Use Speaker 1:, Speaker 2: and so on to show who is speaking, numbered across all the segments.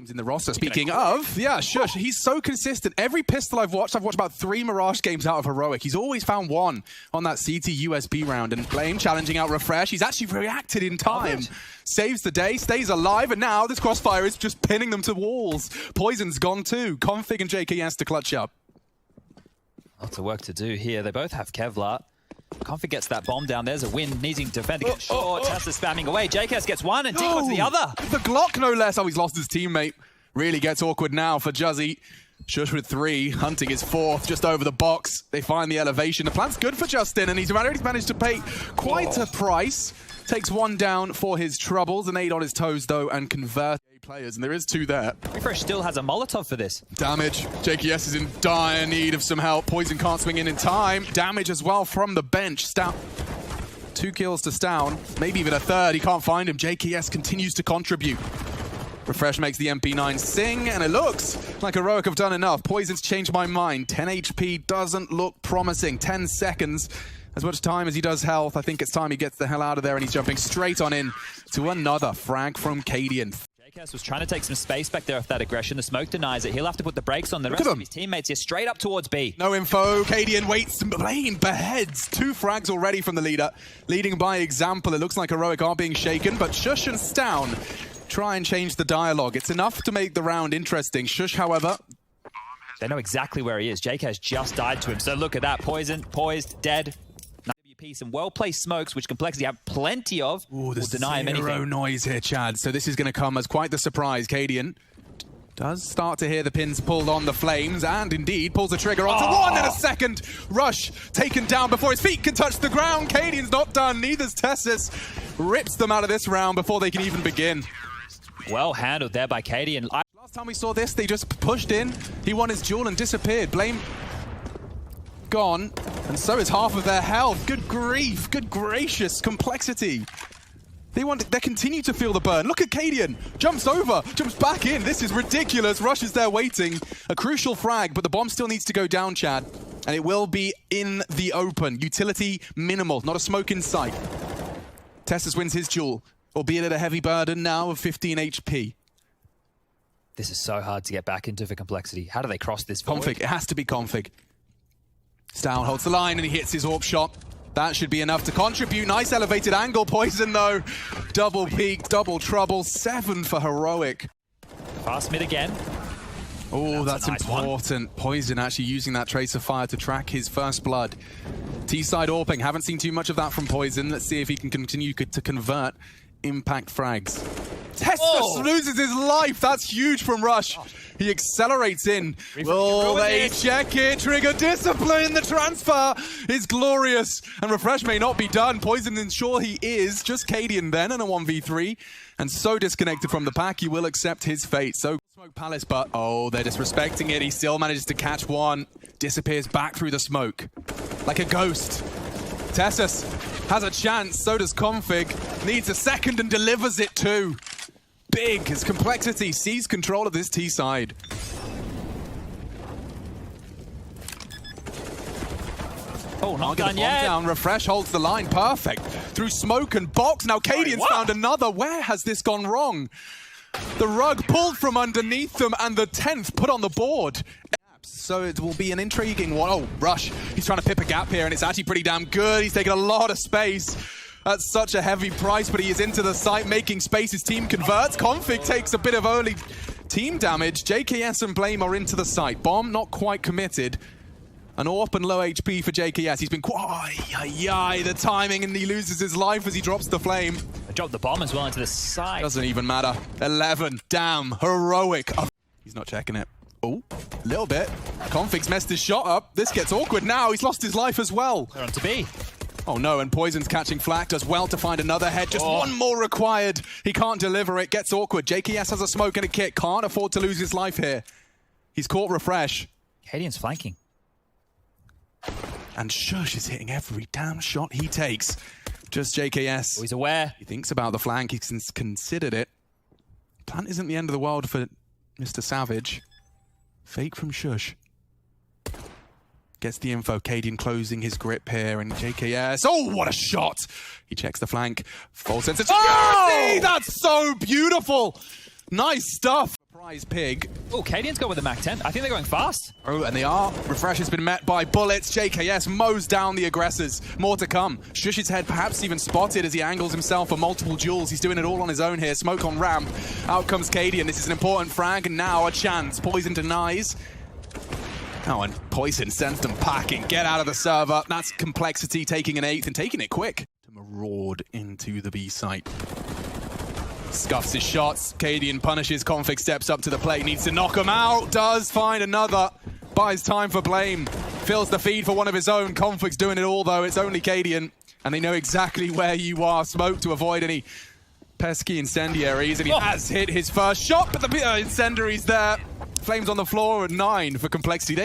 Speaker 1: names in the roster. Speaking of, yeah, Shush, he's so consistent. Every pistol I've watched about 3 Mirage games out of Heroic. He's always found one on that CT USB round. And Blame challenging out Refresh. He's actually reacted in time. Saves the day, stays alive, and now this crossfire is just pinning them to walls. Poison's gone too. Config and JKS to clutch up.
Speaker 2: Lots of work to do here. They both have Kevlar. Config gets that bomb down. There's a win. Needing to defend against short. Tessa spamming away. JKS gets one and Deco to the other.
Speaker 1: The Glock, no less. Oh, he's lost his teammate. Really gets awkward now for Juzzy. Shush with 3. Hunting his 4th just over the box. They find the elevation. The plan's good for Justin, and he's already managed to pay quite a price. Takes 1 down for his troubles. An 8 on his toes, though, and convert players, and there is 2 there.
Speaker 2: Refresh still has a Molotov for this.
Speaker 1: Damage. JKS is in dire need of some help. Poison can't swing in time. Damage as well from the bench. Stout. 2 kills to Stown. Maybe even a 3rd. He can't find him. JKS continues to contribute. Refresh makes the MP9 sing, and it looks like Heroic have done enough. Poison's changed my mind. 10 HP doesn't look promising. 10 seconds. As much time as he does health, I think it's time he gets the hell out of there, and he's jumping straight on in to another frag from Cadian.
Speaker 2: JKS was trying to take some space back there with that aggression. The smoke denies it. He'll have to put the brakes on. The rest of his teammates here straight up towards B.
Speaker 1: No info. Cadian waits. Blame beheads. 2 frags already from the leader. Leading by example. It looks like Heroic are being shaken, but Shush and Stown try and change the dialogue. It's enough to make the round interesting. Shush, however,
Speaker 2: they know exactly where he is. JKS just died to him. So look at that. Poison, poised, dead. Some well-placed smokes, which Complexity have plenty of.
Speaker 1: Ooh, there's
Speaker 2: will deny him anything.
Speaker 1: Zero noise here, Chad. So this is going to come as quite the surprise. Cadian does start to hear the pins pulled on the flames, and indeed pulls the trigger onto 1 in a second. Rush taken down before his feet can touch the ground. Cadian's not done. Neither's Tessus. Rips them out of this round before they can even begin.
Speaker 2: Well handled there by Cadian.
Speaker 1: Last time we saw this, they just pushed in. He won his duel and disappeared. Blame gone, and so is half of their health. Good grief, good gracious, Complexity. They continue to feel the burn. Look at Cadian, jumps over, jumps back in. This is ridiculous. Rush is there waiting. A crucial frag, but the bomb still needs to go down, Chad. And it will be in the open. Utility minimal, not a smoke in sight. Tessus wins his duel, albeit at a heavy burden now of 15 HP.
Speaker 2: This is so hard to get back into for Complexity. How do they cross this forward?
Speaker 1: Config, it has to be Config. Stown holds the line and he hits his AWP shot. That should be enough to contribute. Nice elevated angle. Poison though. Double peak, double trouble. 7 for Heroic.
Speaker 2: Fast mid again.
Speaker 1: Oh, that's
Speaker 2: nice
Speaker 1: important. Poison actually using that tracer fire to track his first blood. T-side AWPing. Haven't seen too much of that from Poison. Let's see if he can continue to convert impact frags. Tessus loses his life. That's huge from Rush. He accelerates in. Will they check it? Trigger discipline. The transfer is glorious. And Refresh may not be done. Poison ensure he is. Just Cadian then in a 1v3. And so disconnected from the pack, you will accept his fate. So Smoke Palace, but they're disrespecting it. He still manages to catch one. Disappears back through the smoke. Like a ghost. Tessus has a chance. So does Config. Needs a second and delivers it too. Big as Complexity sees control of this T side.
Speaker 2: Oh, not done yet.
Speaker 1: Down. Refresh holds the line. Perfect. Through smoke and box. Now Cadian's found another. Where has this gone wrong? The rug pulled from underneath them and the 10th put on the board. So it will be an intriguing one. Oh, Rush. He's trying to pip a gap here and it's actually pretty damn good. He's taking a lot of space. That's such a heavy price, but he is into the site, making space. His team converts. Config takes a bit of early team damage. JKS and Blame are into the site. Bomb not quite committed. An AWP and low HP for JKS. He's been the timing, and he loses his life as he drops the flame.
Speaker 2: I dropped the bomb as well into the side.
Speaker 1: Doesn't even matter. 11. Damn. Heroic. He's not checking it. Oh, a little bit. Config's messed his shot up. This gets awkward now. He's lost his life as well.
Speaker 2: They're on to B.
Speaker 1: Oh no, and Poison's catching flak, does well to find another head. Just one more required. He can't deliver it, gets awkward. JKS has a smoke and a kit, can't afford to lose his life here. He's caught Refresh.
Speaker 2: Cadian's flanking.
Speaker 1: And Shush is hitting every damn shot he takes. Just JKS.
Speaker 2: Oh, he's aware.
Speaker 1: He thinks about the flank, he's considered it. Plant isn't the end of the world for Mr. Savage. Fake from Shush. Gets the info. Cadian closing his grip here, and JKS. Oh, what a shot! He checks the flank. Full sense of security! That's so beautiful! Nice stuff! Wise pig.
Speaker 2: Oh, Cadian's got with the Mac 10. I think they're going fast.
Speaker 1: Oh, and they are. Refresh has been met by bullets. JKS mows down the aggressors. More to come. Shush's head perhaps even spotted as he angles himself for multiple duels. He's doing it all on his own here. Smoke on ramp. Out comes Cadian. This is an important frag, and now a chance. Poison denies. Oh, and Poison sends them packing. Get out of the server. That's Complexity taking an 8th and taking it quick. To maraud into the B site. Scuffs his shots. Cadian punishes. Config steps up to the plate. Needs to knock him out. Does find another. Buys time for blame. Fills the feed for one of his own. Config's doing it all, though. It's only Cadian. And they know exactly where you are. Smoke to avoid any pesky incendiaries. And he has hit his first shot, but the incendiary's there. Flames on the floor at 9 for Complexity.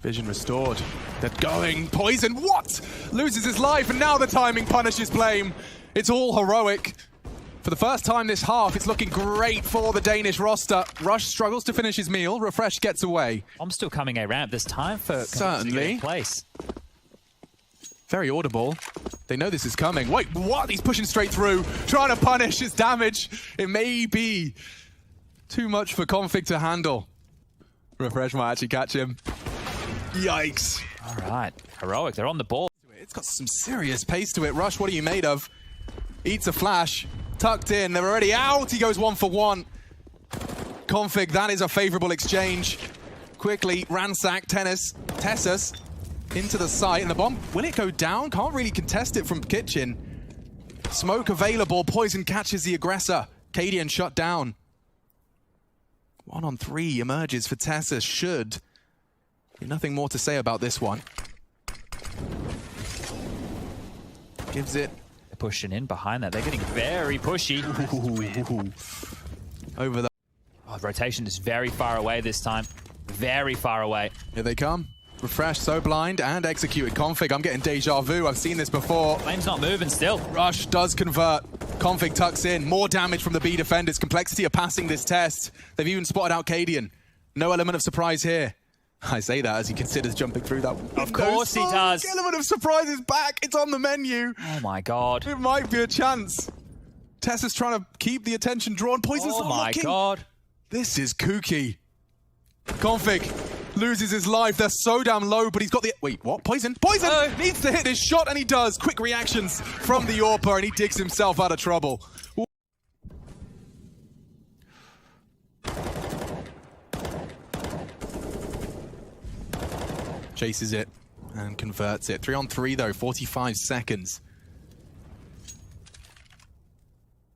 Speaker 1: Vision restored. They're going. Poison. What? Loses his life, and now the timing punishes blame. It's all heroic. For the first time this half, it's looking great for the Danish roster. Rush struggles to finish his meal. Refresh gets away.
Speaker 2: I'm still coming a ramp. There's time for
Speaker 1: certainly
Speaker 2: place.
Speaker 1: Very audible. They know this is coming. Wait, what? He's pushing straight through, trying to punish his damage. It may be too much for Config to handle. Refresh might actually catch him. Yikes.
Speaker 2: All right. Heroic. They're on the ball.
Speaker 1: It's got some serious pace to it. Rush, what are you made of? Eats a flash. Tucked in. They're already out. He goes 1 for 1. Config, that is a favorable exchange. Quickly ransack Tessus into the site. And the bomb, will it go down? Can't really contest it from kitchen. Smoke available. Poison catches the aggressor. Cadian shut down. 1 on 3 emerges for Tessus. Should be nothing more to say about this one. Gives it.
Speaker 2: They're pushing in behind that. They're getting very pushy.
Speaker 1: Over the...
Speaker 2: Oh, rotation is very far away this time. Very far away.
Speaker 1: Here they come. Refresh, so blind, and executed. Config, I'm getting deja vu. I've seen this before.
Speaker 2: Flame's not moving still.
Speaker 1: Rush does convert. Config tucks in. More damage from the B defenders. Complexity are passing this test. They've even spotted out Cadian. No element of surprise here. I say that as he considers jumping through that window.
Speaker 2: Of course he does.
Speaker 1: The element of surprise is back. It's on the menu.
Speaker 2: Oh my god.
Speaker 1: It might be a chance. Tessa's trying to keep the attention drawn. Poison's not looking.
Speaker 2: Oh my god.
Speaker 1: This is kooky. Config loses his life. They're so damn low, but he's got the... Wait, what? Poison? Poison needs to hit his shot, and he does. Quick reactions from the AWPer, and he digs himself out of trouble. Chases it and converts it. 3 on 3, though. 45 seconds.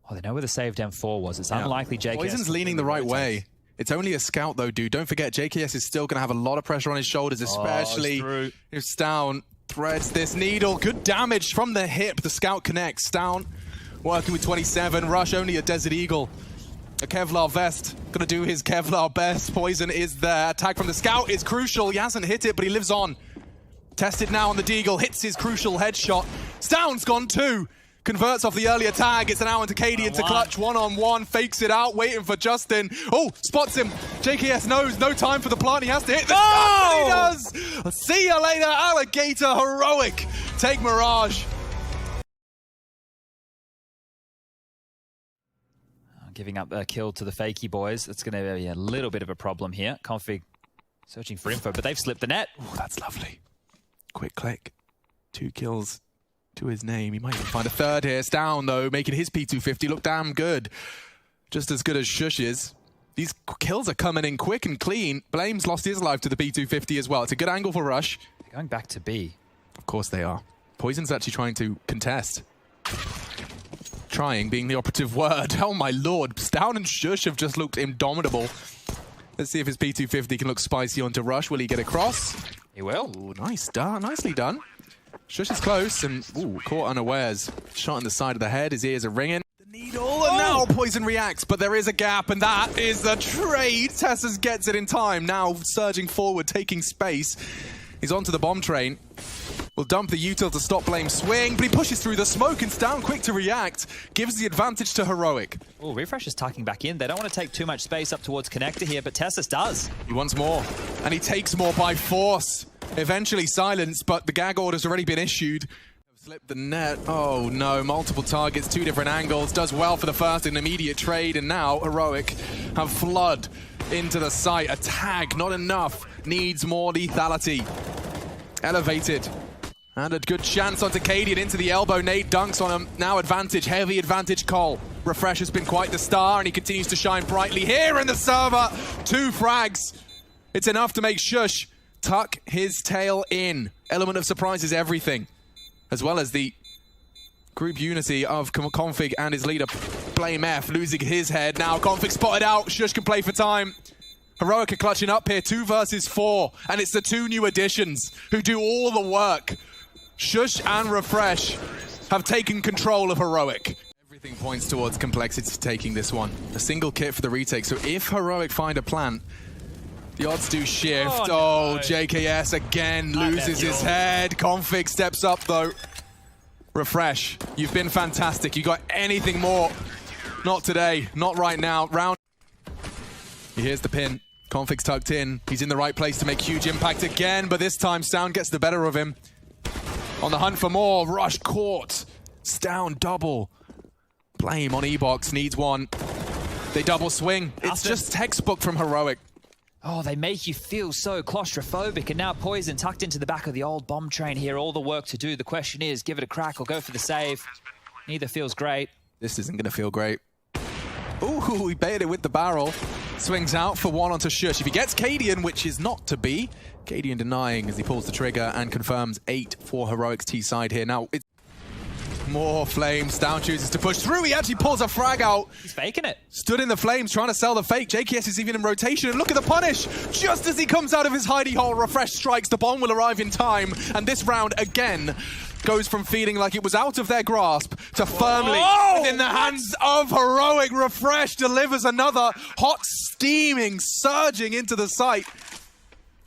Speaker 2: Oh, they know where the saved M4 was. It's unlikely JKS...
Speaker 1: Poison's leaning the right way. It's only a scout, though, dude. Don't forget, JKS is still going to have a lot of pressure on his shoulders, especially if Stown threads this needle. Good damage from the hip. The scout connects. Stown working with 27. Rush only a Desert Eagle. A Kevlar vest. Going to do his Kevlar best. Poison is there. Attack from the scout is crucial. He hasn't hit it, but he lives on. Tested now on the Deagle. Hits his crucial headshot. Stown's gone too. Converts off the earlier tag. It's now into Cadian to clutch 1-on-1. Fakes it out, waiting for Justin. Oh, spots him. JKS knows no time for the plant. He has to hit the shot. He does. See you later, Alligator. Heroic. Take Mirage.
Speaker 2: Giving up a kill to the Fakey boys. That's going to be a little bit of a problem here. Config searching for info, but they've slipped the net.
Speaker 1: Oh, that's lovely. Quick click. 2 kills to his name. He might even find a third here. Stown, though, making his P250 look damn good. Just as good as Shush's. These kills are coming in quick and clean. Blame's lost his life to the P250 as well. It's a good angle for Rush.
Speaker 2: They're going back to B.
Speaker 1: Of course they are. Poison's actually trying to contest. Trying being the operative word. Oh my lord. Stown and Shush have just looked indomitable. Let's see if his P250 can look spicy onto Rush. Will he get across?
Speaker 2: He will.
Speaker 1: Ooh, nice. Nicely done. Shush is close and caught unawares. Shot in the side of the head. His ears are ringing. The needle, and now Poison reacts, but there is a gap, and that is the trade. Tessus gets it in time. Now surging forward, taking space. He's onto the bomb train. Will dump the util to stop Blame's swing, but he pushes through the smoke and Stown quick to react. Gives the advantage to Heroic.
Speaker 2: Oh, Refresh is tucking back in. They don't want to take too much space up towards Connector here, but Tessus does.
Speaker 1: He wants more, and he takes more by force. Eventually silenced, but the gag order's already been issued. Slip the net. Oh no, multiple targets, two different angles. Does well for the first in immediate trade, and now Heroic have flood into the site. A tag, not enough. Needs more lethality. Elevated. And a good chance onto Cadian into the elbow. Nade dunks on him. Now advantage, heavy advantage call. Refresh has been quite the star, and he continues to shine brightly here in the server. 2 frags. It's enough to make Shush tuck his tail in. Element of surprise is everything. As well as the group unity of Config and his leader, Blame F, losing his head. Now Config spotted out. Shush can play for time. Heroic are clutching up here, 2 versus 4. And it's the 2 new additions who do all the work. Shush and Refresh have taken control of Heroic. Everything points towards Complexity taking this one. A single kit for the retake. So if Heroic find a plant, the odds do shift. Oh, no. JKS again loses his head. Config steps up though. Refresh, you've been fantastic. You got anything more? Not today, not right now. Round. Here's the pin. Config's tucked in. He's in the right place to make huge impact again, but this time Sound gets the better of him. On the hunt for more. Rush caught. Stown double. Blame on E-Box, needs one. They double swing. It's just textbook from Heroic.
Speaker 2: Oh, they make you feel so claustrophobic, and now Poison tucked into the back of the old bomb train here, all the work to do. The question is, give it a crack or go for the save. Neither feels great.
Speaker 1: This isn't going to feel great. Ooh, he baited it with the barrel. Swings out for one onto Shush. If he gets Cadian, which is not to be, Cadian denying as he pulls the trigger and confirms 8 for Heroic's T side here. Now, it's more flames. Down chooses to push through. He actually pulls a frag out.
Speaker 2: He's faking it.
Speaker 1: Stood in the flames, trying to sell the fake. JKS is even in rotation, and look at the punish. Just as he comes out of his hidey hole, Refresh strikes. The bomb will arrive in time, and this round again goes from feeling like it was out of their grasp to firmly within the hands of Heroic. Refresh delivers another hot, steaming, surging into the site.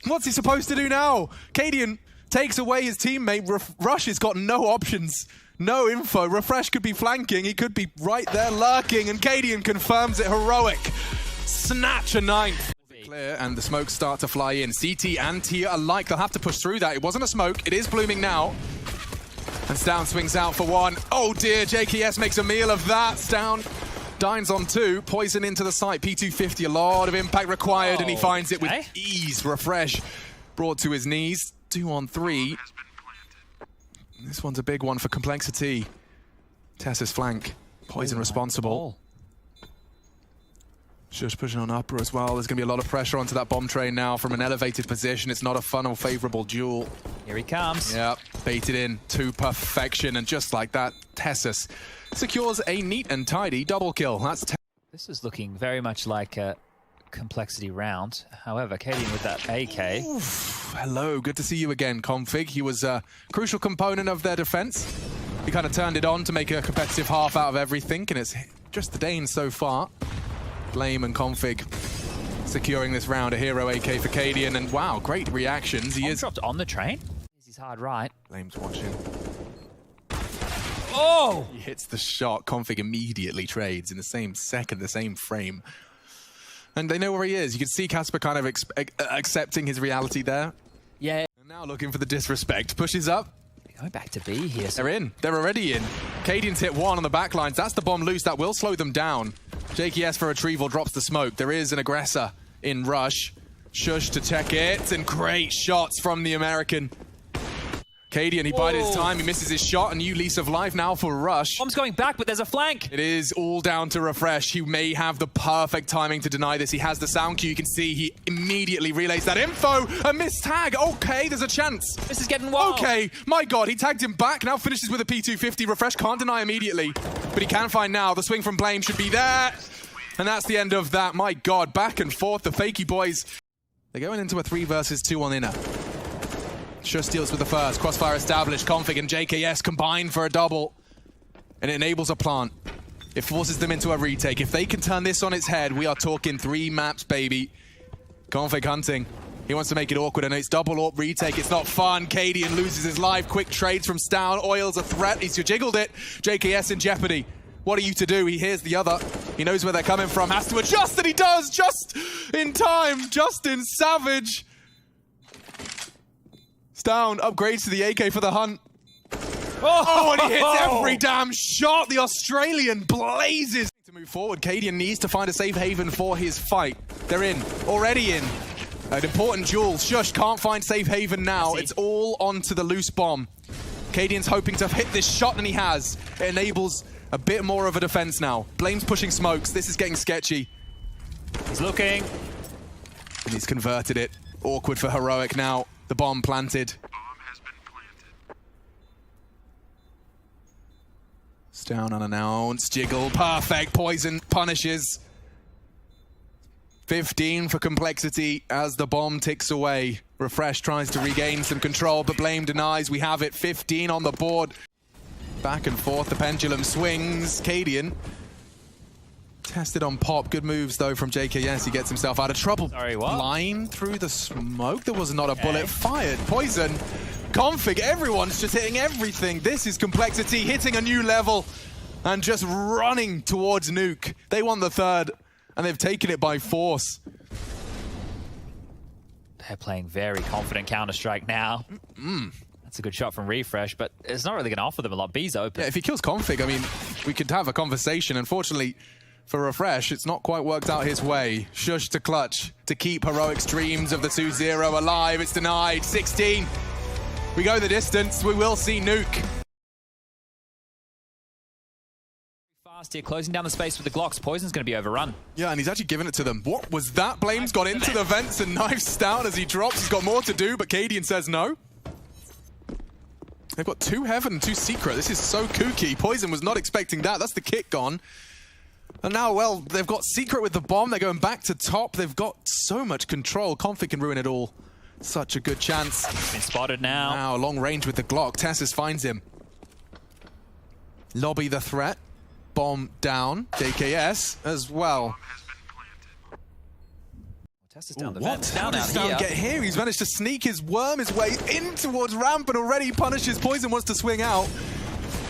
Speaker 1: What's he supposed to do now? Cadian takes away his teammate. Rush has got no options. No info. Refresh could be flanking. He could be right there lurking. And Cadian confirms it. Heroic snatch a 9th. Clear, and the smokes start to fly in. CT and Tia alike. They'll have to push through that. It wasn't a smoke. It is blooming now. And Stown swings out for one. Oh dear, JKS makes a meal of that. Stown dines on 2. Poison into the site. P250, a lot of impact required, and he finds it with ease. Refresh brought to his knees. 2 on 3. This one's a big one for Complexity. Tessa's flank. Poison responsible. Shush pushing on upper as well. There's going to be a lot of pressure onto that bomb train now from an elevated position. It's not a fun or favorable duel.
Speaker 2: Here he comes.
Speaker 1: Yep, baited in to perfection. And just like that, Tessus secures a neat and tidy double kill.
Speaker 2: This is looking very much like a Complexity round. However, Cadian with that AK.
Speaker 1: Oof, hello, good to see you again, Config. He was a crucial component of their defense. He kind of turned it on to make a competitive half out of everything, and it's just the Danes so far. Blame and Config securing this round. A hero AK for Cadian, and wow, great reactions. He is
Speaker 2: dropped on the train. He's hard right.
Speaker 1: Blame's watching.
Speaker 2: Oh!
Speaker 1: He hits the shot. Config immediately trades in the same second, the same frame. And they know where he is. You can see Casper kind of accepting his reality there.
Speaker 2: Yeah.
Speaker 1: And now looking for the disrespect. Pushes up.
Speaker 2: They're going back to B here. So
Speaker 1: they're in. They're already in. Cadian's hit 1 on the backlines. That's the bomb loose. That will slow them down. JKS for retrieval drops the smoke. There is an aggressor in Rush. Shush to check it. And great shots from the American. Cadian, he bided his time, he misses his shot, a new lease of life now for Rush.
Speaker 2: Bomb's going back, but there's a flank.
Speaker 1: It is all down to Refresh. He may have the perfect timing to deny this. He has the sound cue. You can see he immediately relays that info. A missed tag. Okay, there's a chance.
Speaker 2: This is getting wild.
Speaker 1: Okay, my God, he tagged him back. Now finishes with a P250. Refresh can't deny immediately, but he can find now. The swing from Blame should be there. And that's the end of that. My God, back and forth, the Fakey boys. They're going into a 3 versus 2 on inner. Shush deals with the first. Crossfire established. Config and JKS combine for a double. And it enables a plant. It forces them into a retake. If they can turn this on its head, we are talking 3 maps, baby. Config hunting. He wants to make it awkward, and it's double AWP retake. It's not fun. Cadian loses his life. Quick trades from Stown. Oil's a threat. He's jiggled it. JKS in jeopardy. What are you to do? He hears the other. He knows where they're coming from. Has to adjust, and he does. Just in time. Justin Savage. Stown upgrades to the AK for the hunt. Oh, and he hits every damn shot. The Australian blazes. To move forward, Cadian needs to find a safe haven for his fight. They're in, already in. An important duel. Shush can't find safe haven now. It's all onto the loose bomb. Cadian's hoping to hit this shot, and he has. It enables a bit more of a defense now. Blame's pushing smokes. This is getting sketchy.
Speaker 2: He's looking.
Speaker 1: And he's converted it. Awkward for Heroic now. The bomb planted. It's down unannounced. Jiggle. Perfect. Poison punishes. 15 for Complexity as the bomb ticks away. Refresh tries to regain some control, but Blame denies. We have it. 15 on the board. Back and forth. The pendulum swings. Cadian tested on pop. Good moves, though, from JKS. He gets himself out of trouble.
Speaker 2: Sorry, what?
Speaker 1: Line through the smoke. There was not a bullet fired. Poison. Config. Everyone's just hitting everything. This is Complexity hitting a new level and just running towards Nuke. They won the third, and they've taken it by force.
Speaker 2: They're playing very confident Counter-Strike now. That's a good shot from Refresh, but it's not really going to offer them a lot. B's open.
Speaker 1: Yeah, if he kills Config, I mean, we could have a conversation. Unfortunately, for Refresh, it's not quite worked out his way. Shush to clutch to keep Heroic's dreams of the 2-0 alive. It's denied. 16. We go the distance. We will see Nuke.
Speaker 2: Fast here, closing down the space with the Glocks. Poison's going to be overrun.
Speaker 1: Yeah, and he's actually given it to them. What was that? Blame's gone into the vents and knifes down as he drops. He's got more to do, but Cadian says no. They've got 2 Heaven and 2 Secret. This is so kooky. Poison was not expecting that. That's the kit gone. And now, well, they've got Secret with the bomb. They're going back to top. They've got so much control. Config can ruin it all. Such a good chance.
Speaker 2: He's been spotted now.
Speaker 1: Now, long range with the Glock. Tessus finds him. Lobby the threat. Bomb down. JKS as well.
Speaker 2: Tessus down the
Speaker 1: What?
Speaker 2: vents.
Speaker 1: How
Speaker 2: Down
Speaker 1: does
Speaker 2: out
Speaker 1: Stan
Speaker 2: here.
Speaker 1: get here? He's managed to sneak worm his way in towards ramp and already punishes. Poison wants to swing out.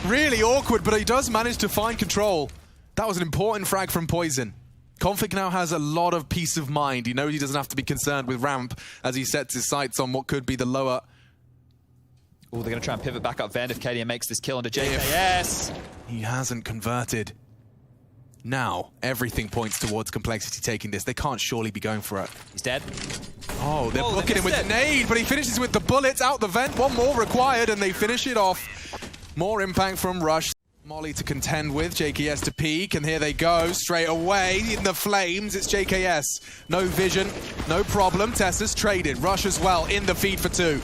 Speaker 1: Really awkward, but he does manage to find control. That was an important frag from Poison. Config now has a lot of peace of mind. He knows he doesn't have to be concerned with ramp as he sets his sights on what could be the lower.
Speaker 2: Oh, they're going to try and pivot back up Vend if Cadian makes this kill into JKS.
Speaker 1: He hasn't converted. Now, everything points towards Complexity taking this. They can't surely be going for it.
Speaker 2: He's dead.
Speaker 1: Oh, they're booking him with the nade, but he finishes with the bullets out the vent. One more required, and they finish it off. More impact from Rush. Molly to contend with, JKS to peek, and here they go, straight away in the flames. It's JKS. No vision, no problem. Tessus traded. Rush as well, in the feed for 2.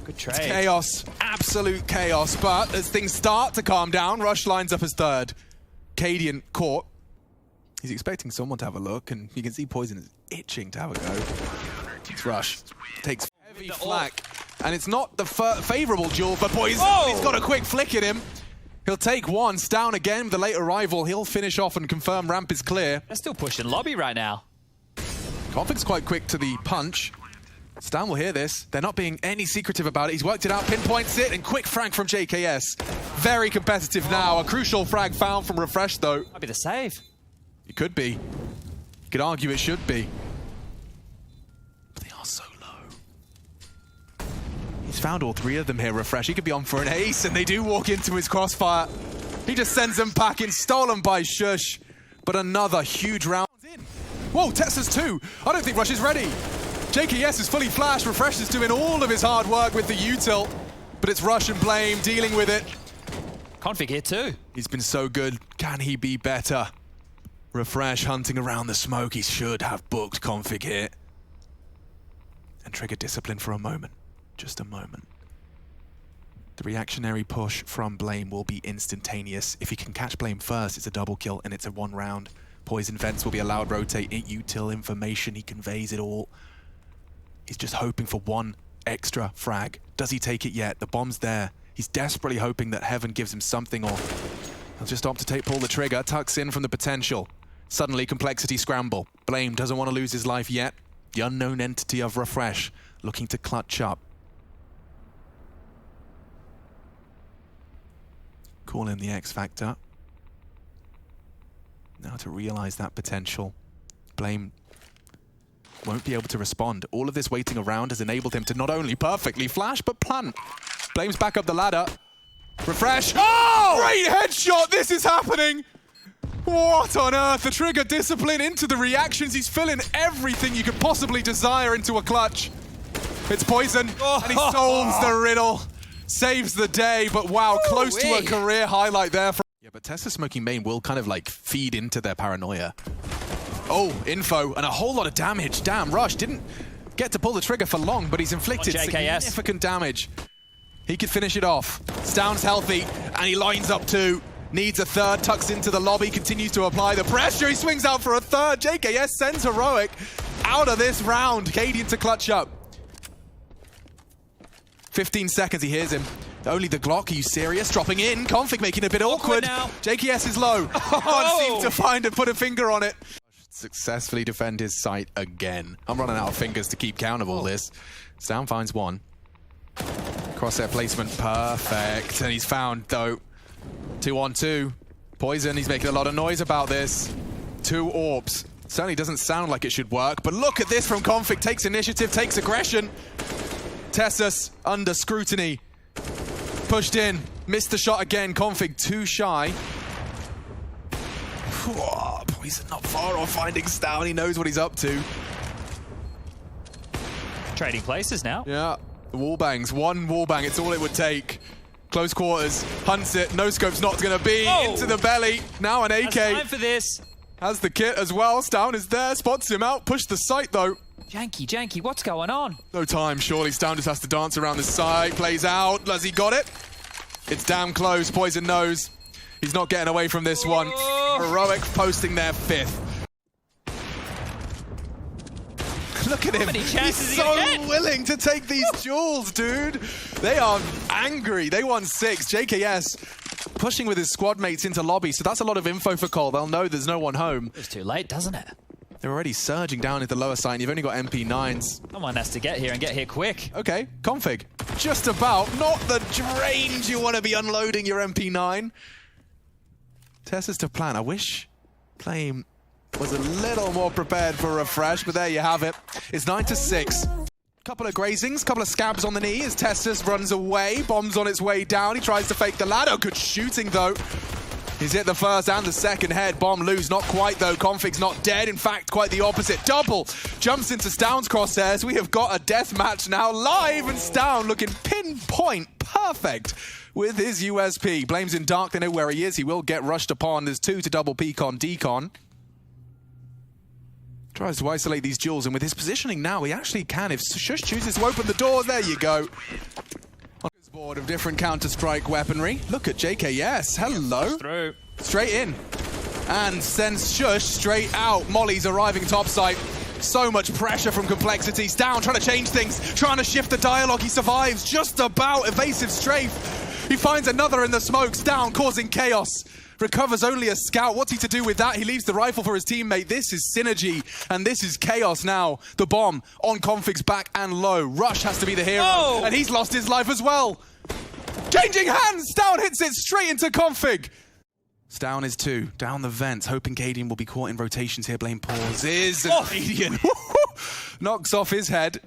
Speaker 2: Good trade.
Speaker 1: It's chaos, absolute chaos, but as things start to calm down, Rush lines up as 3rd. Cadian caught. He's expecting someone to have a look, and you can see Poison is itching to have a go. It's Rush. Takes heavy flak, and it's not the favorable duel for Poison.
Speaker 2: Oh!
Speaker 1: He's got a quick flick at him. He'll take one. Down again with the late arrival. He'll finish off and confirm ramp is clear.
Speaker 2: They're still pushing lobby right now.
Speaker 1: Config's quite quick to the punch. Stan will hear this. They're not being any secretive about it. He's worked it out, pinpoints it, and quick frag from JKS. Very competitive now. A crucial frag found from Refresh, though.
Speaker 2: Might be the save.
Speaker 1: It could be. You could argue it should be. But they are so low. He's found all 3 of them here, Refresh. He could be on for an ace, and they do walk into his crossfire. He just sends them packing, stolen by Shush. But another huge round. Whoa, Tessus 2. I don't think Rush is ready. JKS is fully flashed. Refresh is doing all of his hard work with the util. But it's Rush and Blame dealing with it.
Speaker 2: Config here too.
Speaker 1: He's been so good. Can he be better? Refresh hunting around the smoke. He should have booked Config here. And trigger discipline for a moment. Just a moment. The reactionary push from Blame will be instantaneous. If he can catch Blame first, it's a double kill and it's a 1 round. Poison Vents will be allowed rotate util information. He conveys it all. He's just hoping for 1 extra frag. Does he take it yet? The bomb's there. He's desperately hoping that Heaven gives him something, or he'll just opt to pull the trigger, tucks in from the potential. Suddenly, Complexity scramble. Blame doesn't want to lose his life yet. The unknown entity of Refresh looking to clutch up. Call in the X Factor. Now to realize that potential. Blame won't be able to respond. All of this waiting around has enabled him to not only perfectly flash, but plant. Blame's back up the ladder. Refresh. Oh! Great headshot. This is happening. What on earth? The trigger discipline into the reactions. He's filling everything you could possibly desire into a clutch. It's Poison, and he solves the riddle. Saves the day, but wow, close to a career highlight there. Yeah, but Tessa smoking main will kind of like feed into their paranoia. Oh, info and a whole lot of damage. Damn, Rush didn't get to pull the trigger for long, but he's inflicted significant damage. He could finish it off. Stown's healthy, and he lines up two. Needs a third, tucks into the lobby, continues to apply the pressure. He swings out for a third. JKS sends Heroic out of this round. Cadian to clutch up. 15 seconds, he hears him. Only the Glock, are you serious? Dropping in, Config making it a bit awkward. JKS is low. Can't seem to find and put a finger on it. Successfully defend his site again. I'm running out of fingers to keep count of all this. Stown finds one. Crosshair placement, perfect. And he's found, though, 2-on-2. Poison, he's making a lot of noise about this. 2 orbs. Certainly doesn't sound like it should work, but look at this from Config. Takes initiative, takes aggression. Tessus under scrutiny. Pushed in, missed the shot again. Config too shy. Whoa, Poison not far off finding Stown. He knows what he's up to.
Speaker 2: Trading places now.
Speaker 1: Yeah, wall bangs. One wall bang, it's all it would take. Close quarters, hunts it. No scope's not going to be. Into the belly. Now an AK.
Speaker 2: That's time for this.
Speaker 1: Has the kit as well. Stown is there, spots him out. Pushed the site though.
Speaker 2: Janky, what's going on?
Speaker 1: No time, surely. Stown just has to dance around the side. Plays out. Has he got it? It's damn close. Poison knows. He's not getting away from this one. Heroic posting their 5th. Look at him. He's so willing to take these duels, dude. They are angry. They won 6. JKS pushing with his squad mates into lobby. So that's a lot of info for Cole. They'll know there's no one home.
Speaker 2: It's too late, doesn't it?
Speaker 1: They're already surging down into the lower side, and you've only got MP9s.
Speaker 2: Someone has to get here and get here quick.
Speaker 1: Okay, Config. Just about. Not the range you want to be unloading your MP9. Tessa's to plan. I wish Flame was a little more prepared for a refresh, but there you have it. It's 9-6. Couple of grazings, couple of scabs on the knee as Tessus runs away. Bomb's on its way down. He tries to fake the ladder. Good shooting, though. He's hit the first and the second head. Bomb lose, not quite though. Config's not dead. In fact, quite the opposite. Double jumps into Stown's crosshairs. We have got a death match now live, and Stown looking pinpoint perfect with his USP. Blames in dark. They know where he is. He will get rushed upon. There's 2 to double peek on Decon. Tries to isolate these duels, and with his positioning now, he actually can. If Shush chooses to open the doors, there you go. On his board of different Counter-Strike weaponry. Look at JKS. Hello.
Speaker 2: Through.
Speaker 1: Straight in. And sends Shush straight out. Molly's arriving topside. So much pressure from Complexity. Stown trying to change things, trying to shift the dialogue. He survives just about. Evasive strafe. He finds another in the smoke. Stown causing chaos. Recovers only a scout. What's he to do with that? He leaves the rifle for his teammate. This is synergy, and this is chaos now. The bomb on Config's back and low. Rush has to be the hero, and he's lost his life as well. Changing hands! Stown hits it straight into Config. Stown is 2. Down the vents, hoping Cadian will be caught in rotations here. Blame pauses. Cadian knocks off his head.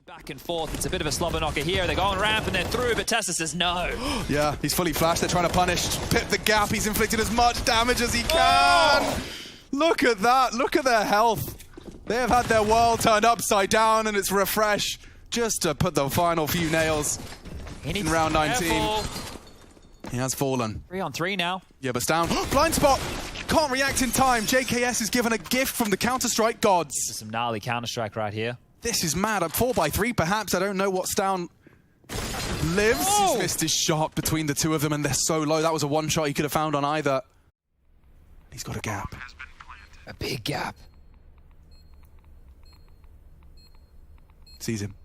Speaker 2: Back and forth. It's a bit of a slobber knocker here. They're going ramp and then through, but Tessa says no.
Speaker 1: Yeah, he's fully flashed. They're trying to punish. Pip the gap. He's inflicted as much damage as he can. Look at that. Look at their health. They have had their world turned upside down, and it's refresh just to put the final few nails in round 19. He has fallen.
Speaker 2: 3-on-3 now.
Speaker 1: Yeah, but Stown. Blind spot. Can't react in time. JKS is given a gift from the Counter-Strike gods.
Speaker 2: This is some gnarly Counter-Strike right here.
Speaker 1: This is mad. At 4x3, perhaps. I don't know what Stown lives. He's missed his shot between the two of them, and they're so low. That was a one shot he could have found on either. He's got a gap.
Speaker 2: A big gap.
Speaker 1: Sees him.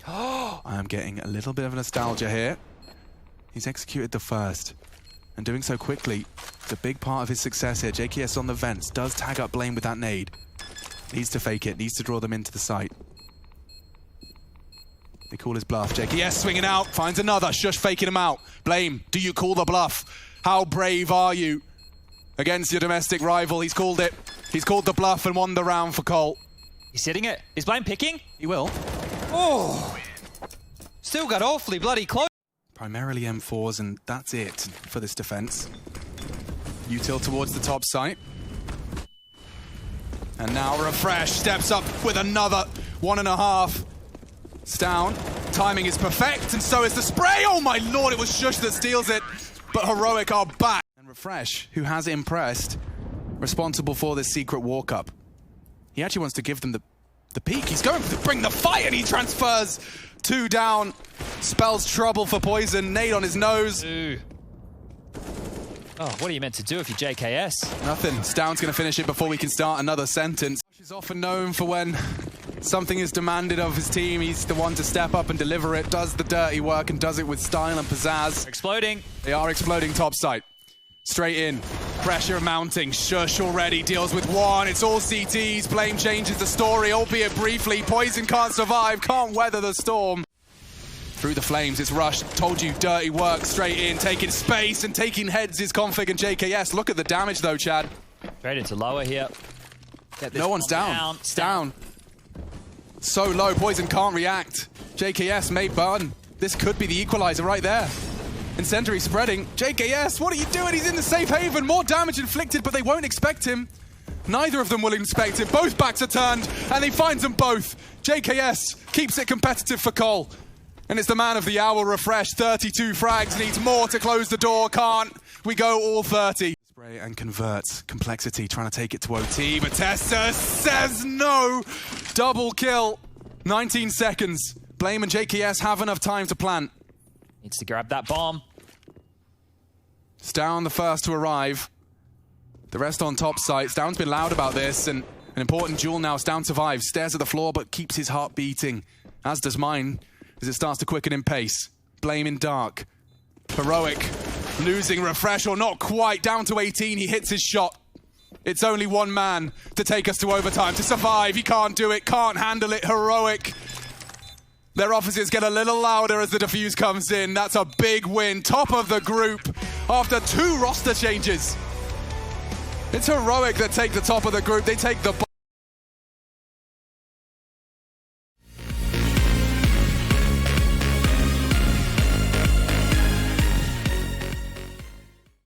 Speaker 1: I am getting a little bit of nostalgia here. He's executed the first, and doing so quickly is a big part of his success here. JKS on the vents, does tag up Blame with that nade. Needs to fake it, needs to draw them into the site. They call his bluff. JKS swinging out, finds another. Shush faking him out. Blame, do you call the bluff? How brave are you against your domestic rival? He's called it. He's called the bluff and won the round for Colt.
Speaker 2: He's hitting it. Is Blame picking?
Speaker 1: He will.
Speaker 2: Oh! Still got awfully bloody close.
Speaker 1: Primarily M4s, and that's it for this defense. Util towards the top site. And now Refresh steps up with another 1.5. Down. Timing is perfect, and so is the spray. Oh my lord, it was Shush that steals it. But Heroic are back. And Refresh, who has impressed, responsible for this secret walk-up. He actually wants to give them the peak. He's going to bring the fight, and he transfers 2 down. Spells trouble for Poison. Nade on his nose.
Speaker 2: Ooh. Oh, what are you meant to do if you're JKS?
Speaker 1: Nothing. Stown's going to finish it before we can start another sentence. He's often known for when something is demanded of his team, he's the one to step up and deliver it, does the dirty work, and does it with style and pizzazz.
Speaker 2: Exploding.
Speaker 1: They are exploding top site. Straight in. Pressure mounting. Shush already deals with one. It's all CTs. Blame changes the story, albeit briefly. Poison can't survive, can't weather the storm. Through the flames, it's Rush. Told you, dirty work. Straight in, taking space and taking heads is Config and JKS. Look at the damage though, Chad.
Speaker 2: Straight into lower here.
Speaker 1: No one's down. It's down. So low, Poison can't react. JKS may burn. This could be the equalizer right there. Incendiary spreading. JKS, what are you doing? He's in the safe haven. More damage inflicted, but they won't expect him. Neither of them will inspect him. Both backs are turned, and he finds them both. JKS keeps it competitive for Cole. And it's the man of the hour, Refresh. 32 frags, needs more to close the door. Can't. We go all 30. Spray and converts. Complexity trying to take it to OT, but Tessa says no. Double kill. 19 seconds. Blame and JKS have enough time to plant.
Speaker 2: Needs to grab that bomb.
Speaker 1: Stown the first to arrive. The rest on top site. Stown's been loud about this, and an important duel now. Stown survives, stares at the floor, but keeps his heart beating, as does mine, as it starts to quicken in pace. Blame in dark. Heroic losing Refresh, or not quite, down to 18. He hits his shot. It's only one man to take us to overtime. To survive, he can't do it, can't handle it. Heroic. Their officers get a little louder as the defuse comes in. That's a big win. Top of the group after 2 roster changes. It's Heroic that take the top of the group. They take the